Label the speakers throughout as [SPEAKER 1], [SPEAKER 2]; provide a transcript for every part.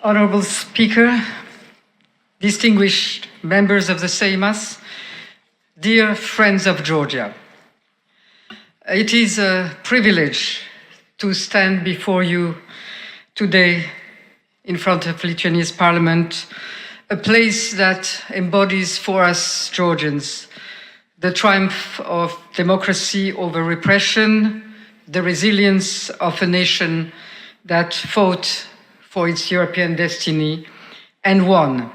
[SPEAKER 1] Honorable Speaker, distinguished members of the Seimas, dear friends of Georgia, it is a privilege to stand before you today in front of Lithuania's parliament, a place that embodies for us Georgians the triumph of democracy over repression, the resilience of a nation that fought for its European destiny and won.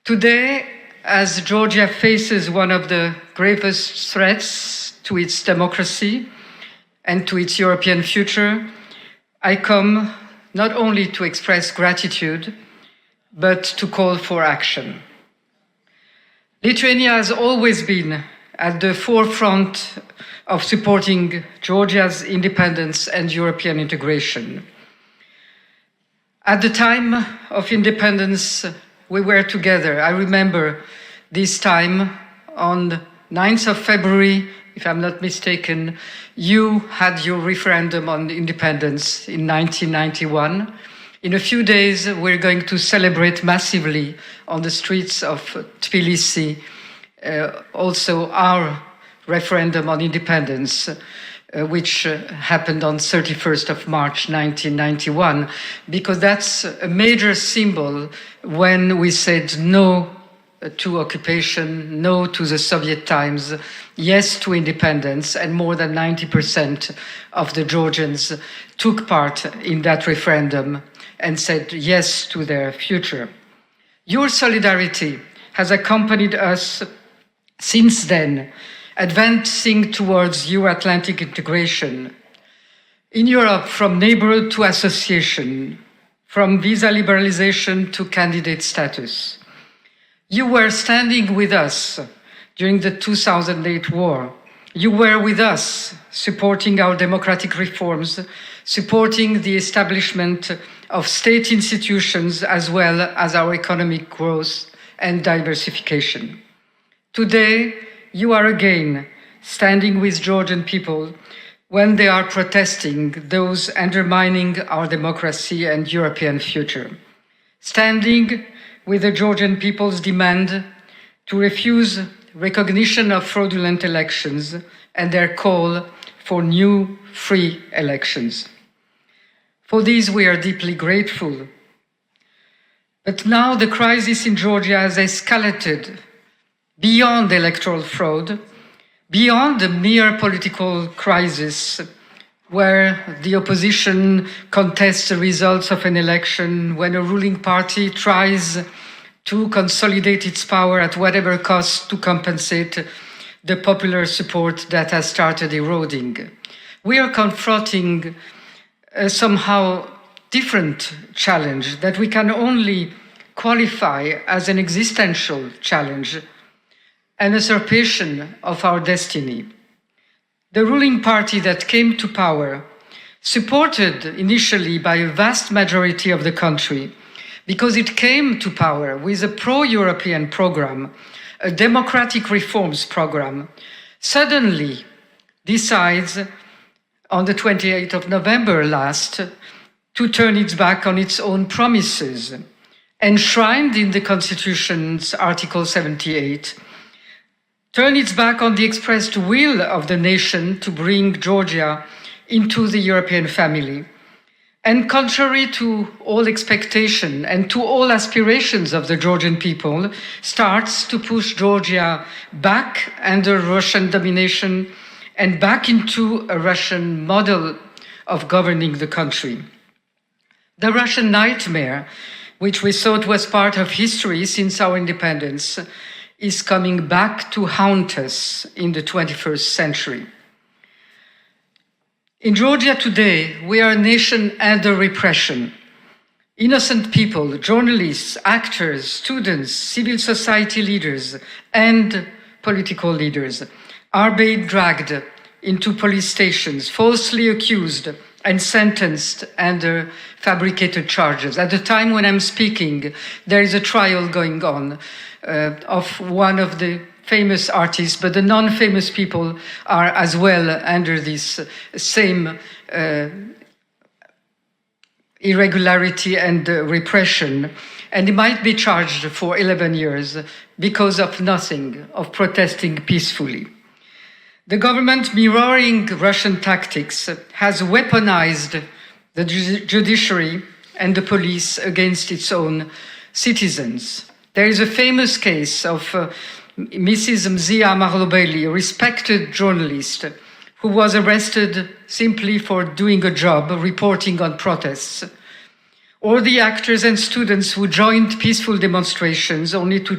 [SPEAKER 1] Today, as Georgia faces one of the gravest threats to its democracy and to its European future, I come not only to express gratitude, but to call for action. Lithuania has always been at the forefront of supporting Georgia's independence and European integration. At the time of independence, we were together. I remember this time on 9th of February, if I'm not mistaken, you had your referendum on independence in 1991. In a few days, we're going to celebrate massively on the streets of Tbilisi also our referendum on independence, which happened on 31st of March 1991, because that's a major symbol when we said no to occupation, no to the Soviet times, yes to independence, and more than 90% of the Georgians took part in that referendum and said yes to their future. Your solidarity has accompanied us since then, advancing towards Euro-Atlantic integration. In Europe, from neighborhood to association, from visa liberalization to candidate status. You were standing with us during the 2008 war. You were with us supporting our democratic reforms, supporting the establishment of state institutions as well as our economic growth and diversification. Today, you are again standing with Georgian people when they are protesting those undermining our democracy and European future. Standing with the Georgian people's demand to refuse recognition of fraudulent elections and their call for new, free elections. For these, we are deeply grateful. But now the crisis in Georgia has escalated beyond electoral fraud, beyond the mere political crisis where the opposition contests the results of an election, when a ruling party tries to consolidate its power at whatever cost to compensate the popular support that has started eroding. We are confronting a somehow different challenge that we can only qualify as an existential challenge, an usurpation of our destiny. The ruling party that came to power, supported initially by a vast majority of the country, because it came to power with a pro-European program, a democratic reforms program, suddenly decides on the 28th of November last to turn its back on its own promises, enshrined in the Constitution's Article 78, turn its back on the expressed will of the nation to bring Georgia into the European family. And contrary to all expectation and to all aspirations of the Georgian people, starts to push Georgia back under Russian domination and back into a Russian model of governing the country. The Russian nightmare, which we thought was part of history since our independence, is coming back to haunt us in the 21st century. In Georgia today, we are a nation under repression. Innocent people, journalists, actors, students, civil society leaders, and political leaders are being dragged into police stations, falsely accused and sentenced under fabricated charges. At the time when I'm speaking, there is a trial going on of one of the famous artists, but the non-famous people are as well under this same irregularity and repression, and he might be charged for 11 years because of nothing, of protesting peacefully. The government, mirroring Russian tactics, has weaponized the judiciary and the police against its own citizens. There is a famous case of Mrs. Mzia Marlobeli, a respected journalist, who was arrested simply for doing a job, reporting on protests, or the actors and students who joined peaceful demonstrations only to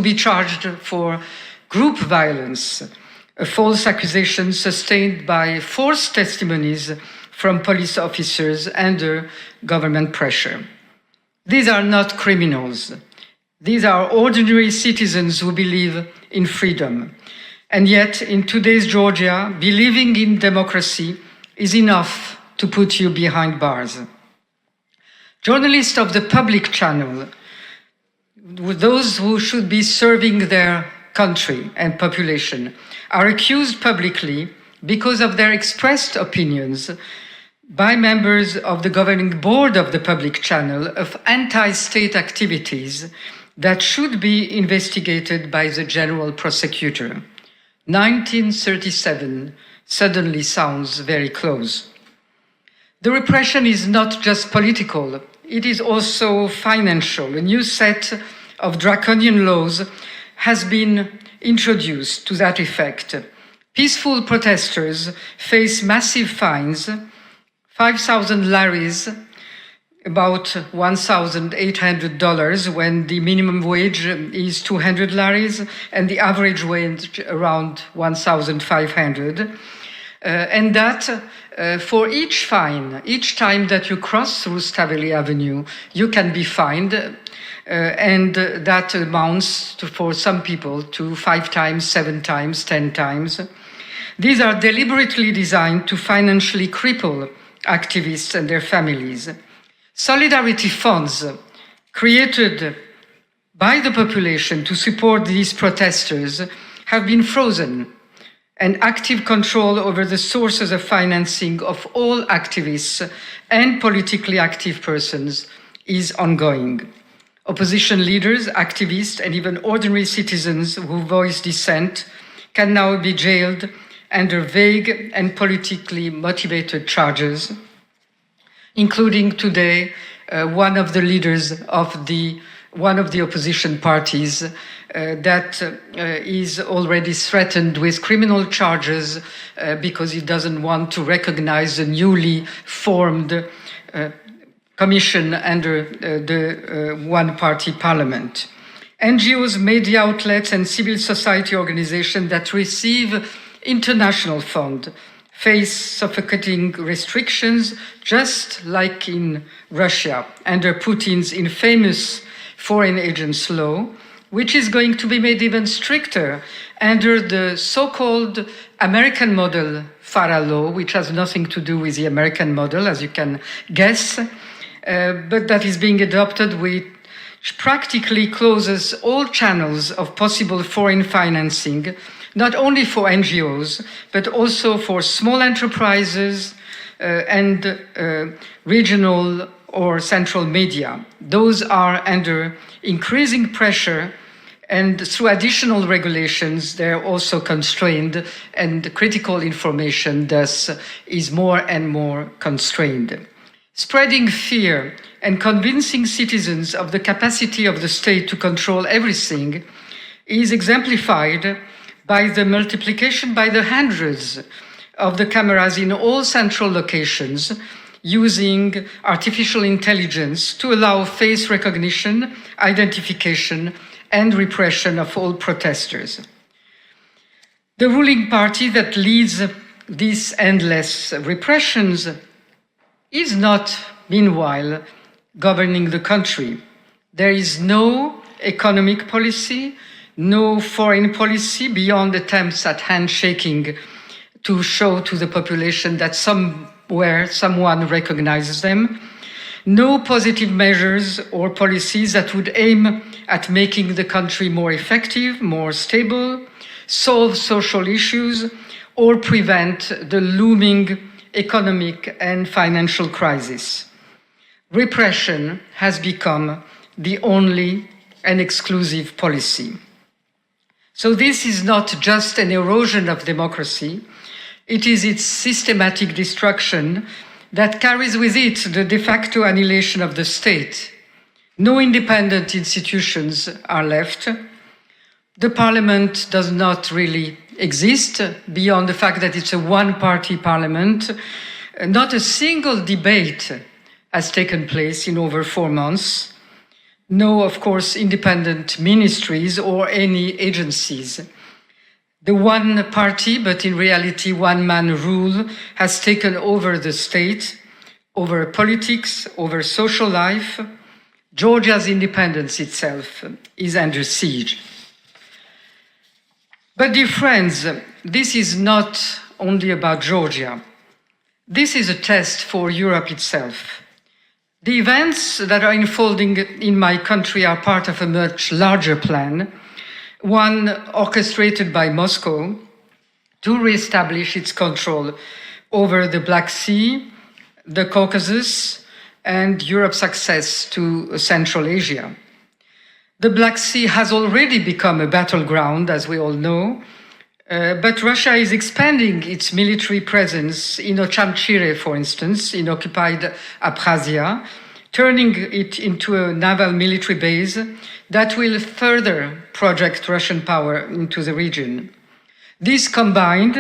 [SPEAKER 1] be charged for group violence, a false accusation sustained by false testimonies from police officers under government pressure. These are not criminals. These are ordinary citizens who believe in freedom. And yet, in today's Georgia, believing in democracy is enough to put you behind bars. Journalists of the public channel, those who should be serving their country and population, are accused publicly because of their expressed opinions by members of the governing board of the public channel of anti-state activities that should be investigated by the general prosecutor. 1937 suddenly sounds very close. The repression is not just political, it is also financial. A new set of draconian laws has been introduced to that effect. Peaceful protesters face massive fines, 5,000 laris, about $1,800 when the minimum wage is 200 laris and the average wage around 1,500. And that for each fine, each time that you cross through Stavely Avenue, you can be fined, and that amounts to, for some people, to 5 times, 7 times, 10 times. These are deliberately designed to financially cripple activists and their families. Solidarity funds created by the population to support these protesters have been frozen, and active control over the sources of financing of all activists and politically active persons is ongoing. Opposition leaders, activists, and even ordinary citizens who voice dissent can now be jailed under vague and politically motivated charges, including today one of the leaders of one of the opposition parties that is already threatened with criminal charges because he doesn't want to recognize the newly formed commission under the one-party parliament. NGOs, media outlets, and civil society organizations that receive international funds face suffocating restrictions, just like in Russia under Putin's infamous foreign agents law, which is going to be made even stricter under the so-called American model FARA law, which has nothing to do with the American model, as you can guess, but that is being adopted, which practically closes all channels of possible foreign financing, not only for NGOs, but also for small enterprises and regional or central media. Those are under increasing pressure, and through additional regulations, they're also constrained, and critical information thus is more and more constrained. Spreading fear and convincing citizens of the capacity of the state to control everything is exemplified by the multiplication by the hundreds of the cameras in all central locations, using artificial intelligence to allow face recognition, identification, and repression of all protesters. The ruling party that leads these endless repressions is not, meanwhile, governing the country. There is no economic policy, no foreign policy beyond attempts at handshaking to show to the population that somewhere someone recognizes them, no positive measures or policies that would aim at making the country more effective, more stable, solve social issues, or prevent the looming economic and financial crisis. repression has become the only and exclusive policy. So this is not just an erosion of democracy, it is its systematic destruction that carries with it the de facto annihilation of the state. No independent institutions are left. The parliament does not really exist beyond the fact that it's a one-party parliament. Not a single debate has taken place in over 4 months. No, of course, independent ministries or any agencies. The one party, but in reality one-man rule, has taken over the state, over politics, over social life. Georgia's independence itself is under siege. But dear friends, this is not only about Georgia. This is a test for Europe itself. The events that are unfolding in my country are part of a much larger plan, one orchestrated by Moscow to reestablish its control over the Black Sea, the Caucasus, and Europe's access to Central Asia. The Black Sea has already become a battleground, as we all know, but Russia is expanding its military presence in Ochamchire, for instance, in occupied Abkhazia, turning it into a naval military base that will further project Russian power into the region. This, combined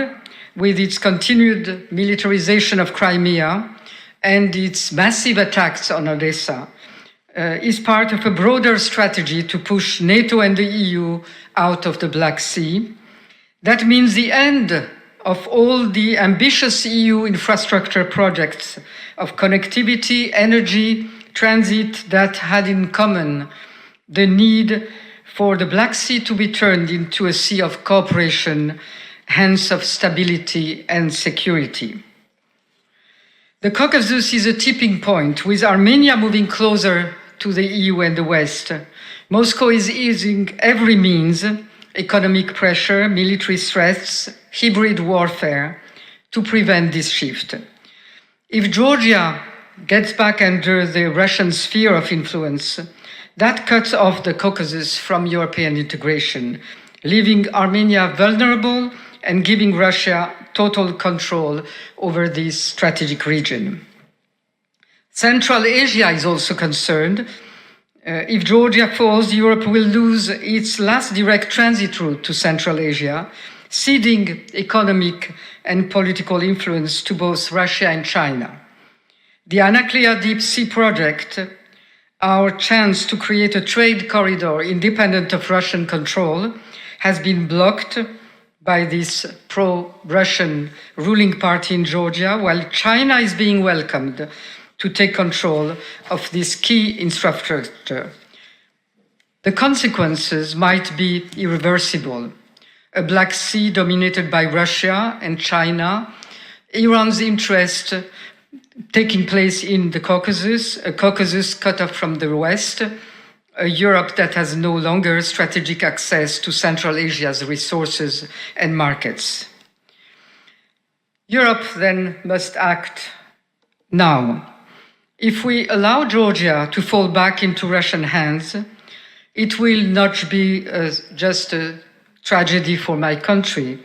[SPEAKER 1] with its continued militarization of Crimea and its massive attacks on Odessa, is part of a broader strategy to push NATO and the EU out of the Black Sea. That means the end of all the ambitious EU infrastructure projects of connectivity, energy, transit that had in common the need for the Black Sea to be turned into a sea of cooperation, hence of stability and security. The Caucasus is a tipping point, with Armenia moving closer to the EU and the West. Moscow is using every means, economic pressure, military threats, hybrid warfare, to prevent this shift. If Georgia gets back under the Russian sphere of influence, that cuts off the Caucasus from European integration, leaving Armenia vulnerable and giving Russia total control over this strategic region. Central Asia is also concerned. If Georgia falls, Europe will lose its last direct transit route to Central Asia, ceding economic and political influence to both Russia and China. The Anaklia Deep Sea project, our chance to create a trade corridor independent of Russian control, has been blocked by this pro-Russian ruling party in Georgia, while China is being welcomed to take control of this key infrastructure. The consequences might be irreversible. A Black Sea dominated by Russia and China, Iran's interest taking place in the Caucasus, a Caucasus cut off from the West, a Europe that has no longer strategic access to Central Asia's resources and markets. Europe then must act now. If we allow Georgia to fall back into Russian hands, it will not be just a tragedy for my country.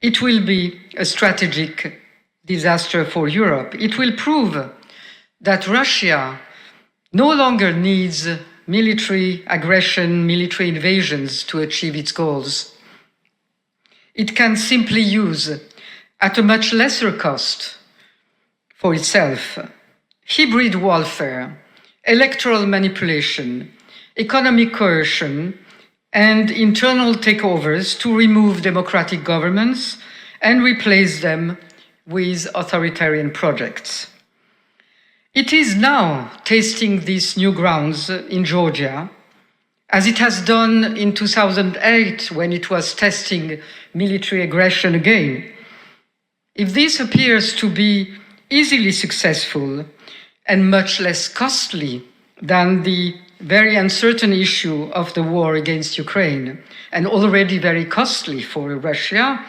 [SPEAKER 1] It will be a strategic disaster for Europe. It will prove that Russia no longer needs military aggression, military invasions to achieve its goals. It can simply use, at a much lesser cost for itself, hybrid warfare, electoral manipulation, economic coercion, and internal takeovers to remove democratic governments and replace them with authoritarian projects. It is now tasting these new grounds in Georgia, as it has done in 2008 when it was testing military aggression again. If this appears to be easily successful and much less costly than the very uncertain issue of the war against Ukraine, and already very costly for Russia,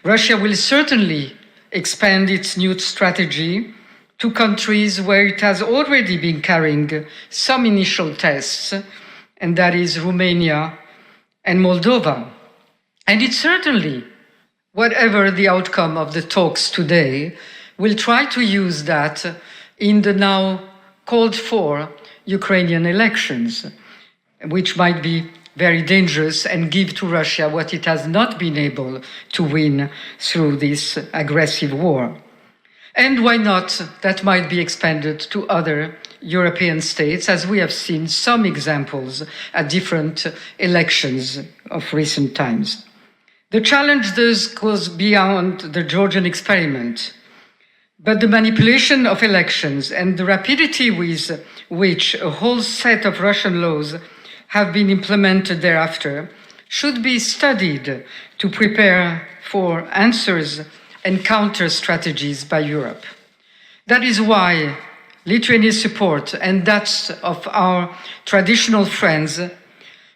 [SPEAKER 1] Russia will certainly expand its new strategy two countries where it has already been carrying some initial tests, and that is Romania and Moldova. And it certainly, whatever the outcome of the talks today, will try to use that in the now called for Ukrainian elections, which might be very dangerous and give to Russia what it has not been able to win through this aggressive war. And why not, that might be expanded to other European states, as we have seen some examples at different elections of recent times. The challenge thus goes beyond the Georgian experiment, but the manipulation of elections and the rapidity with which a whole set of Russian laws have been implemented thereafter should be studied to prepare for answers and counter strategies by Europe. That is why Lithuania's support and that of our traditional friends,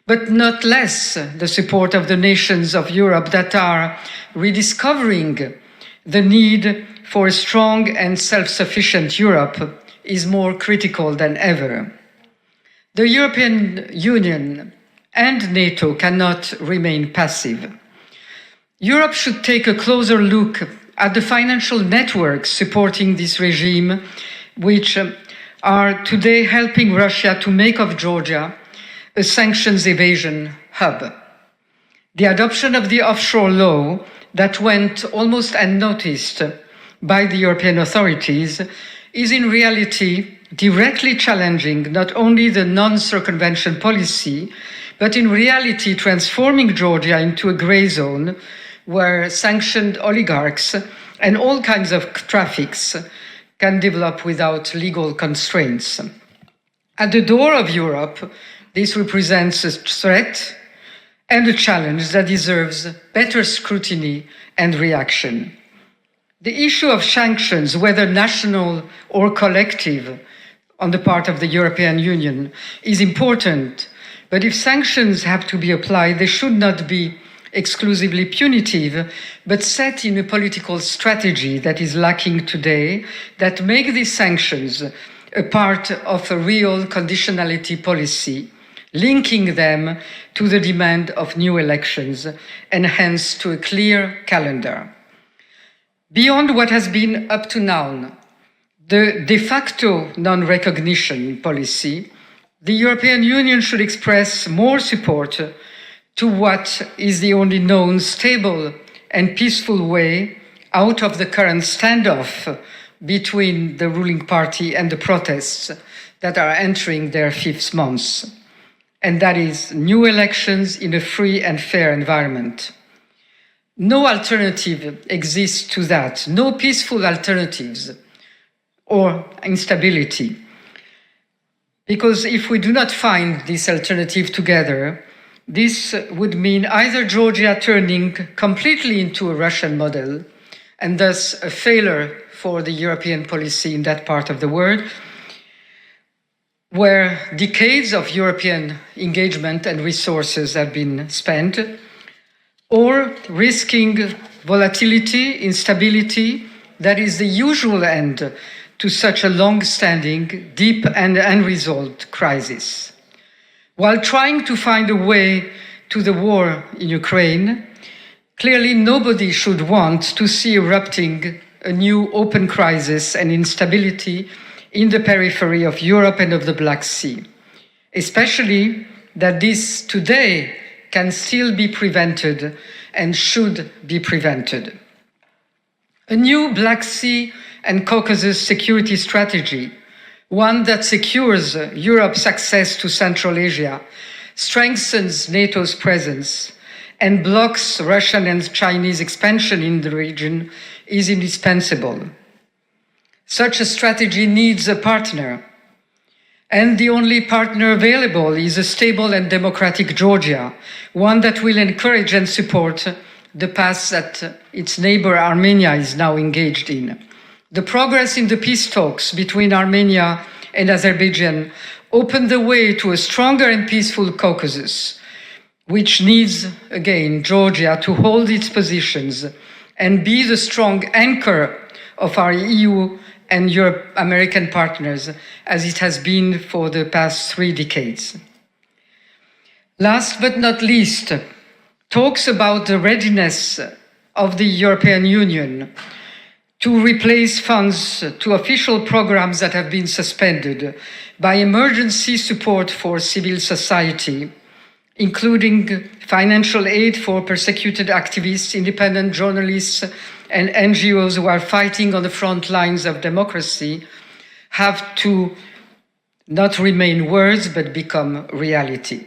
[SPEAKER 1] but not less the support of the nations of Europe that are rediscovering the need for a strong and self-sufficient Europe, is more critical than ever. The European Union and NATO cannot remain passive. Europe should take a closer look at the financial networks supporting this regime, which are today helping Russia to make of Georgia a sanctions evasion hub. The adoption of the offshore law that went almost unnoticed by the European authorities is in reality directly challenging not only the non-circumvention policy, but in reality transforming Georgia into a gray zone where sanctioned oligarchs and all kinds of traffics can develop without legal constraints. At the door of Europe, this represents a threat and a challenge that deserves better scrutiny and reaction. The issue of sanctions, whether national or collective, on the part of the European Union is important, but if sanctions have to be applied, they should not be exclusively punitive, but set in a political strategy that is lacking today, that make these sanctions a part of a real conditionality policy, linking them to the demand of new elections and hence to a clear calendar. Beyond what has been up to now, the de facto non-recognition policy, the European Union should express more support to what is the only known stable and peaceful way out of the current standoff between the ruling party and the protests that are entering their fifth month, and that is new elections in a free and fair environment. No alternative exists to that, no peaceful alternatives or instability. Because if we do not find this alternative together, this would mean either Georgia turning completely into a Russian model, and thus a failure for the European policy in that part of the world, where decades of European engagement and resources have been spent, or risking volatility, instability, that is the usual end to such a long-standing, deep and unresolved crisis. While trying to find a way to the war in Ukraine, clearly nobody should want to see erupting a new open crisis and instability in the periphery of Europe and of the Black Sea, especially that this today can still be prevented and should be prevented. A new Black Sea and Caucasus security strategy, one that secures Europe's access to Central Asia, strengthens NATO's presence, and blocks Russian and Chinese expansion in the region, is indispensable. Such a strategy needs a partner, and the only partner available is a stable and democratic Georgia, one that will encourage and support the path that its neighbor Armenia is now engaged in. The progress in the peace talks between Armenia and Azerbaijan opened the way to a stronger and peaceful Caucasus, which needs, again, Georgia to hold its positions and be the strong anchor of our EU and your American partners, as it has been for the past 3 decades. Last but not least, talks about the readiness of the European Union to replace funds to official programs that have been suspended by emergency support for civil society, including financial aid for persecuted activists, independent journalists, and NGOs who are fighting on the front lines of democracy, have to not remain words but become reality.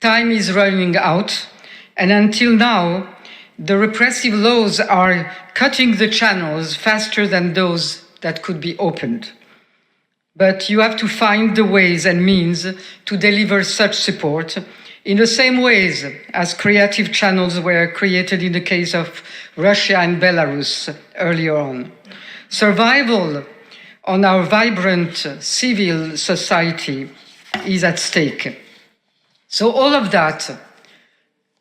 [SPEAKER 1] Time is running out, and until now, the repressive laws are cutting the channels faster than those that could be opened. But you have to find the ways and means to deliver such support in the same ways as creative channels were created in the case of Russia and Belarus earlier on. Survival on our vibrant civil society is at stake. So all of that,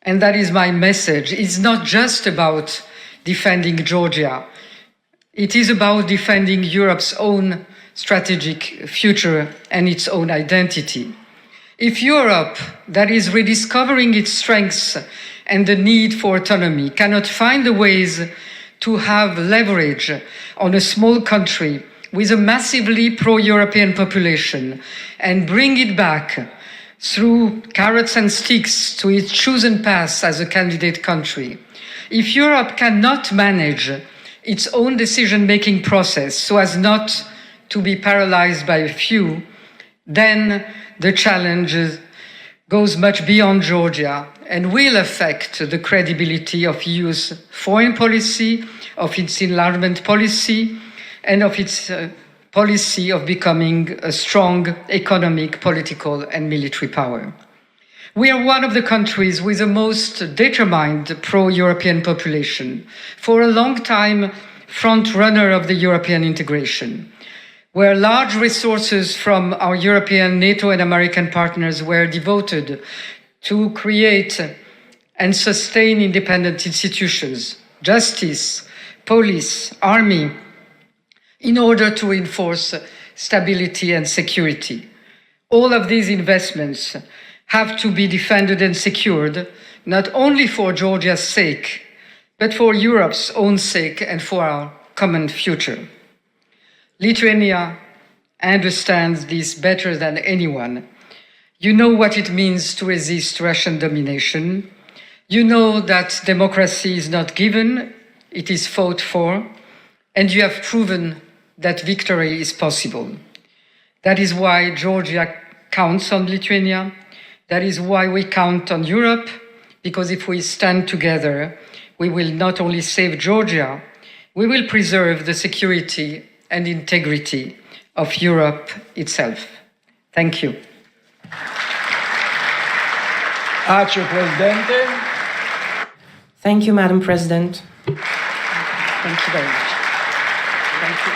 [SPEAKER 1] and that is my message, it's not just about defending Georgia. It is about defending Europe's own strategic future and its own identity. If Europe, that is rediscovering its strengths and the need for autonomy, cannot find the ways to have leverage on a small country with a massively pro-European population and bring it back through carrots and sticks to its chosen path as a candidate country, if Europe cannot manage its own decision-making process so as not to be paralyzed by a few, then the challenge goes much beyond Georgia and will affect the credibility of EU's foreign policy, of its enlargement policy, and of its policy of becoming a strong economic, political, and military power. We are one of the countries with the most determined pro-European population, for a long time front runner of the European integration, where large resources from our European, NATO, and American partners were devoted to create and sustain independent institutions, justice, police, army, in order to enforce stability and security. All of these investments have to be defended and secured, not only for Georgia's sake, but for Europe's own sake and for our common future. Lithuania understands this better than anyone. You know what it means to resist Russian domination. You know that democracy is not given, it is fought for, and you have proven that victory is possible. That is why Georgia counts on Lithuania. That is why we count on Europe, because if we stand together, we will not only save Georgia, we will preserve the security and integrity of Europe itself. Thank you.
[SPEAKER 2] Ačiū, Presidente.
[SPEAKER 3] Thank you, Madam President.
[SPEAKER 1] Thank you very much. Thank you.